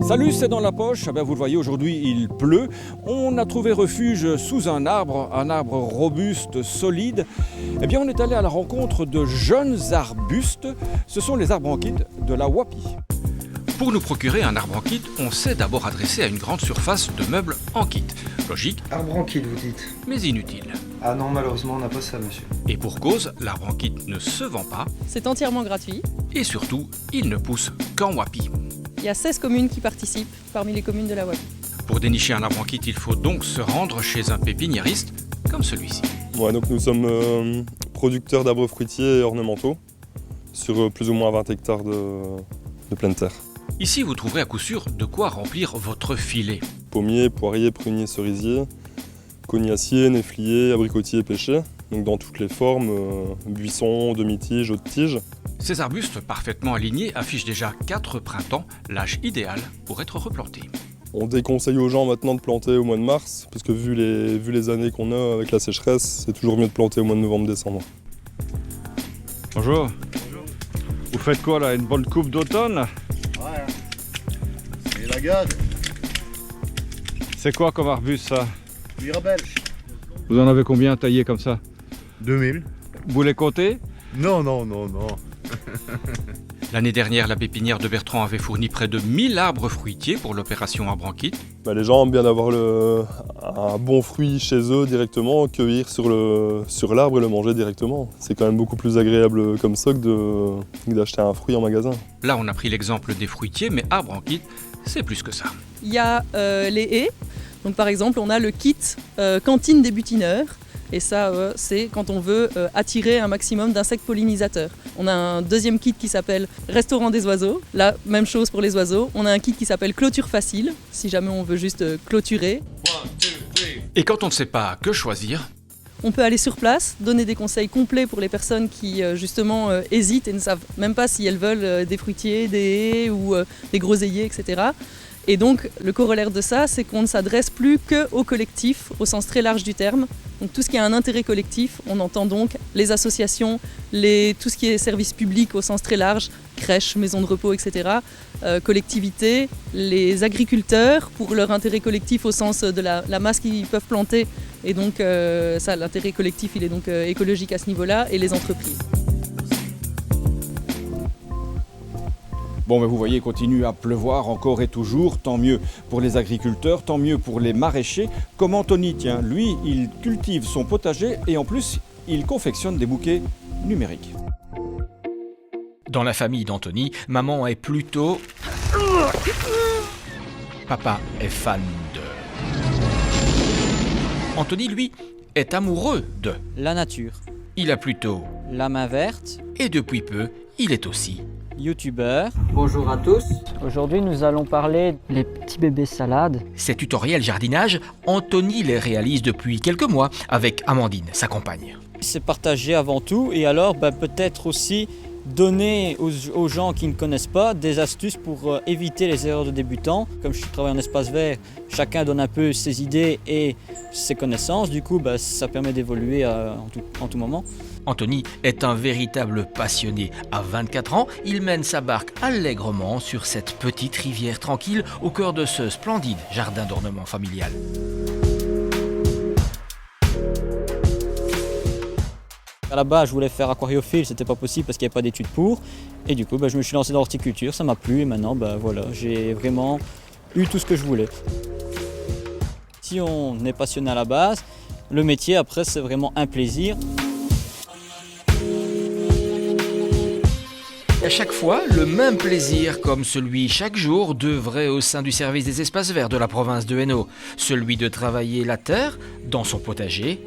Salut, c'est dans la poche. Vous le voyez, aujourd'hui il pleut. On a trouvé refuge sous un arbre robuste, solide. On est allé à la rencontre de jeunes arbustes. Ce sont les arbres en kit de la Wappi. Pour nous procurer un arbre en kit, on s'est d'abord adressé à une grande surface de meubles en kit. Logique. Arbre en kit, vous dites? Mais inutile. Ah non, malheureusement, on n'a pas ça, monsieur. Et pour cause, l'arbre en kit ne se vend pas. C'est entièrement gratuit. Et surtout, il ne pousse qu'en Wappi. Il y a 16 communes qui participent parmi les communes de la Wappi. Pour dénicher un arbre en kit, il faut donc se rendre chez un pépiniériste comme celui-ci. Ouais, donc nous sommes producteurs d'arbres fruitiers et ornementaux sur plus ou moins 20 hectares de pleine terre. Ici, vous trouverez à coup sûr de quoi remplir votre filet. Pommiers, poiriers, pruniers, cerisiers, cognaciers, néfliers, abricotiers et pêchers. Donc dans toutes les formes, buissons, demi-tiges, hautes tiges. Ces arbustes parfaitement alignés affichent déjà 4 printemps, l'âge idéal pour être replantés. On déconseille aux gens maintenant de planter au mois de mars, parce que vu les années qu'on a avec la sécheresse, c'est toujours mieux de planter au mois de novembre-décembre. Bonjour. Bonjour. Vous faites quoi là, une bonne coupe d'automne? Ouais, c'est la garde. C'est quoi comme arbuste ça? Cuir belge. Vous en avez combien taillé comme ça? 2000. Vous les comptez? Non. L'année dernière, la pépinière de Bertrand avait fourni près de 1000 arbres fruitiers pour l'opération Arbre en kit. Les gens aiment bien avoir un bon fruit chez eux directement, cueillir sur l'arbre et le manger directement. C'est quand même beaucoup plus agréable comme ça que d'acheter un fruit en magasin. Là, on a pris l'exemple des fruitiers, mais Arbre en kit, c'est plus que ça. Il y a les haies. Donc, par exemple, on a le kit cantine des butineurs. Et ça, c'est quand on veut attirer un maximum d'insectes pollinisateurs. On a un deuxième kit qui s'appelle Restaurant des oiseaux. Là, même chose pour les oiseaux. On a un kit qui s'appelle Clôture facile, si jamais on veut juste clôturer. Et quand on ne sait pas que choisir, on peut aller sur place, donner des conseils complets pour les personnes qui justement hésitent et ne savent même pas si elles veulent des fruitiers, des haies ou des groseilliers, etc. Et donc, le corollaire de ça, c'est qu'on ne s'adresse plus qu'au collectif, au sens très large du terme. Donc, tout ce qui a un intérêt collectif, on entend donc les associations, tout ce qui est service public au sens très large, crèches, maisons de repos, etc., collectivités, les agriculteurs pour leur intérêt collectif au sens de la masse qu'ils peuvent planter. Et donc, l'intérêt collectif, il est donc écologique à ce niveau-là, et les entreprises. Bon, vous voyez, il continue à pleuvoir encore et toujours, tant mieux pour les agriculteurs, tant mieux pour les maraîchers. Comme Anthony, tiens, lui, il cultive son potager et en plus, il confectionne des bouquets numériques. Dans la famille d'Anthony, maman est plutôt... Papa est fan de... Anthony, lui, est amoureux de... la nature. Il a plutôt... la main verte. Et depuis peu, il est aussi... youtubeur. Bonjour à tous. Aujourd'hui, nous allons parler des petits bébés salades. Ces tutoriels jardinage, Anthony les réalise depuis quelques mois avec Amandine, sa compagne. C'est partager avant tout et alors peut-être aussi donner aux gens qui ne connaissent pas des astuces pour éviter les erreurs de débutants. Comme je travaille en espace vert, chacun donne un peu ses idées et ses connaissances. Du coup, ça permet d'évoluer en tout moment. Anthony est un véritable passionné. À 24 ans, il mène sa barque allègrement sur cette petite rivière tranquille au cœur de ce splendide jardin d'ornement familial. À la base, je voulais faire aquariophile, c'était pas possible parce qu'il n'y avait pas d'études pour. Et du coup, je me suis lancé dans l'horticulture, ça m'a plu et maintenant, voilà, j'ai vraiment eu tout ce que je voulais. Si on est passionné à la base, le métier après, c'est vraiment un plaisir. À chaque fois, le même plaisir, comme celui chaque jour d'œuvrer au sein du service des espaces verts de la province de Hainaut. Celui de travailler la terre dans son potager.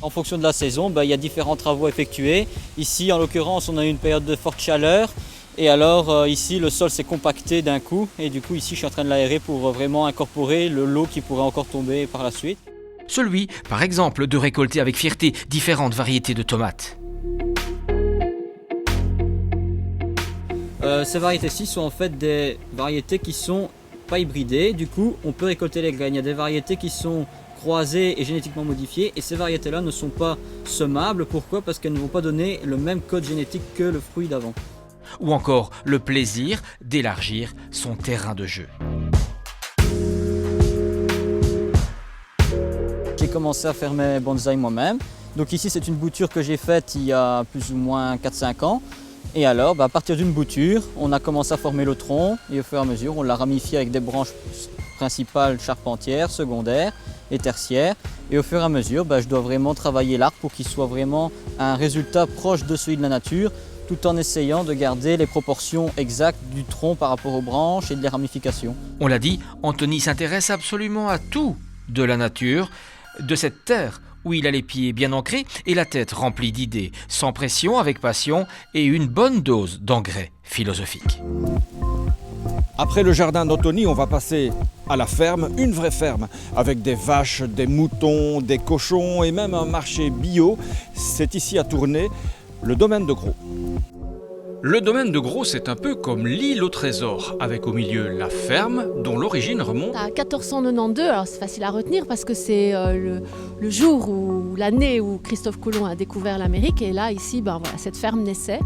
En fonction de la saison, il y a différents travaux effectués. Ici, en l'occurrence, on a eu une période de forte chaleur. Et alors, ici, le sol s'est compacté d'un coup. Et du coup, ici, je suis en train de l'aérer pour vraiment incorporer l'eau qui pourrait encore tomber par la suite. Celui, par exemple, de récolter avec fierté différentes variétés de tomates. Ces variétés-ci sont en fait des variétés qui sont pas hybridées. Du coup, on peut récolter les graines. Il y a des variétés qui sont croisées et génétiquement modifiées. Et ces variétés-là ne sont pas semables. Pourquoi? Parce qu'elles ne vont pas donner le même code génétique que le fruit d'avant. Ou encore le plaisir d'élargir son terrain de jeu. commencé à faire mes bonsaïs moi-même. Donc ici c'est une bouture que j'ai faite il y a plus ou moins 4-5 ans. Et alors à partir d'une bouture, on a commencé à former le tronc et au fur et à mesure on l'a ramifié avec des branches principales charpentières, secondaires et tertiaires. Et au fur et à mesure, je dois vraiment travailler l'arbre pour qu'il soit vraiment un résultat proche de celui de la nature, tout en essayant de garder les proportions exactes du tronc par rapport aux branches et des ramifications. On l'a dit, Anthony s'intéresse absolument à tout de la nature, de cette terre où il a les pieds bien ancrés et la tête remplie d'idées, sans pression, avec passion et une bonne dose d'engrais philosophiques. Après le jardin d'Anthony, on va passer à la ferme, une vraie ferme, avec des vaches, des moutons, des cochons et même un marché bio. C'est ici à Tournai, le domaine de Gros. Le domaine de Gros, c'est un peu comme l'île au trésor, avec au milieu la ferme, dont l'origine remonte à 1492. Alors c'est facile à retenir parce que c'est le jour ou l'année où Christophe Colomb a découvert l'Amérique. Et là, ici, cette ferme naissait.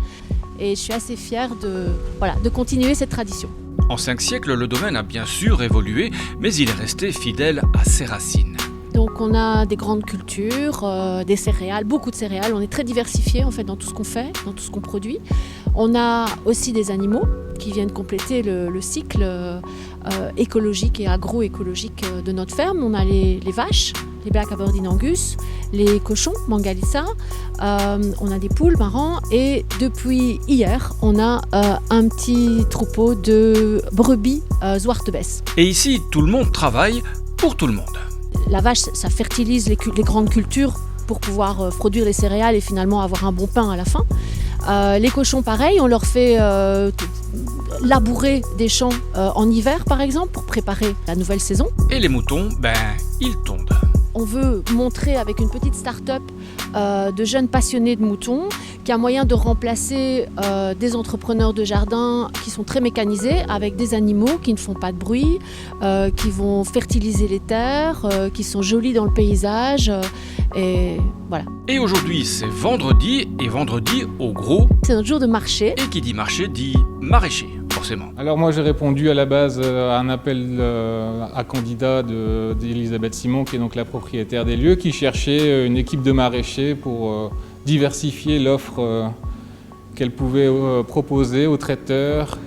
Et je suis assez fière de continuer cette tradition. En 5 siècles, le domaine a bien sûr évolué, mais il est resté fidèle à ses racines. Donc on a des grandes cultures, des céréales, beaucoup de céréales. On est très diversifié en fait dans tout ce qu'on fait, dans tout ce qu'on produit. On a aussi des animaux qui viennent compléter le cycle écologique et agroécologique de notre ferme. On a les vaches, les Black Aberdeen Angus, les cochons, Mangalissa, on a des poules marrans et depuis hier, on a un petit troupeau de brebis Zwartebes. Et ici, tout le monde travaille pour tout le monde. La vache, ça fertilise les grandes cultures pour pouvoir produire les céréales et finalement avoir un bon pain à la fin. Les cochons, pareil, on leur fait labourer des champs en hiver, par exemple, pour préparer la nouvelle saison. Et les moutons, ils tondent. On veut montrer avec une petite start-up de jeunes passionnés de moutons qu'il y a moyen de remplacer des entrepreneurs de jardin qui sont très mécanisés avec des animaux qui ne font pas de bruit, qui vont fertiliser les terres, qui sont jolis dans le paysage. Et voilà. Et aujourd'hui, c'est vendredi, et vendredi au Gros. C'est notre jour de marché. Et qui dit marché dit maraîcher, forcément. Alors moi j'ai répondu à la base à un appel à candidat d'Elisabeth Simon, qui est donc la propriétaire des lieux, qui cherchait une équipe de maraîchers pour diversifier l'offre qu'elle pouvait proposer aux traiteurs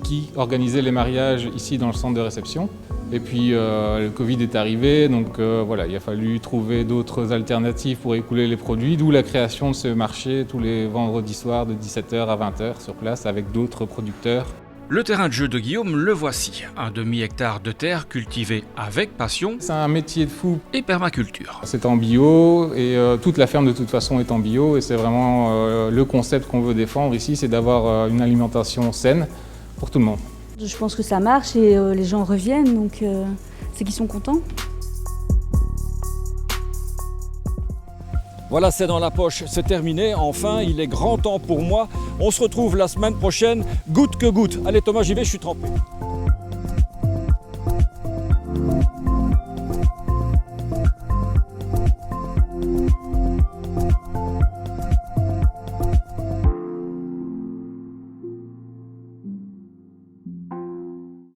qui organisaient les mariages ici dans le centre de réception. Et puis le Covid est arrivé, donc il a fallu trouver d'autres alternatives pour écouler les produits, d'où la création de ce marché tous les vendredis soirs de 17h à 20h sur place avec d'autres producteurs. Le terrain de jeu de Guillaume, le voici, un demi-hectare de terre cultivée avec passion. C'est un métier de fou. Et permaculture. C'est en bio et toute la ferme de toute façon est en bio et c'est vraiment le concept qu'on veut défendre ici, c'est d'avoir une alimentation saine pour tout le monde. Je pense que ça marche et les gens reviennent, donc c'est qu'ils sont contents. Voilà, c'est dans la poche, c'est terminé. Enfin, il est grand temps pour moi. On se retrouve la semaine prochaine, goutte que goutte. Allez Thomas, j'y vais, je suis trempé.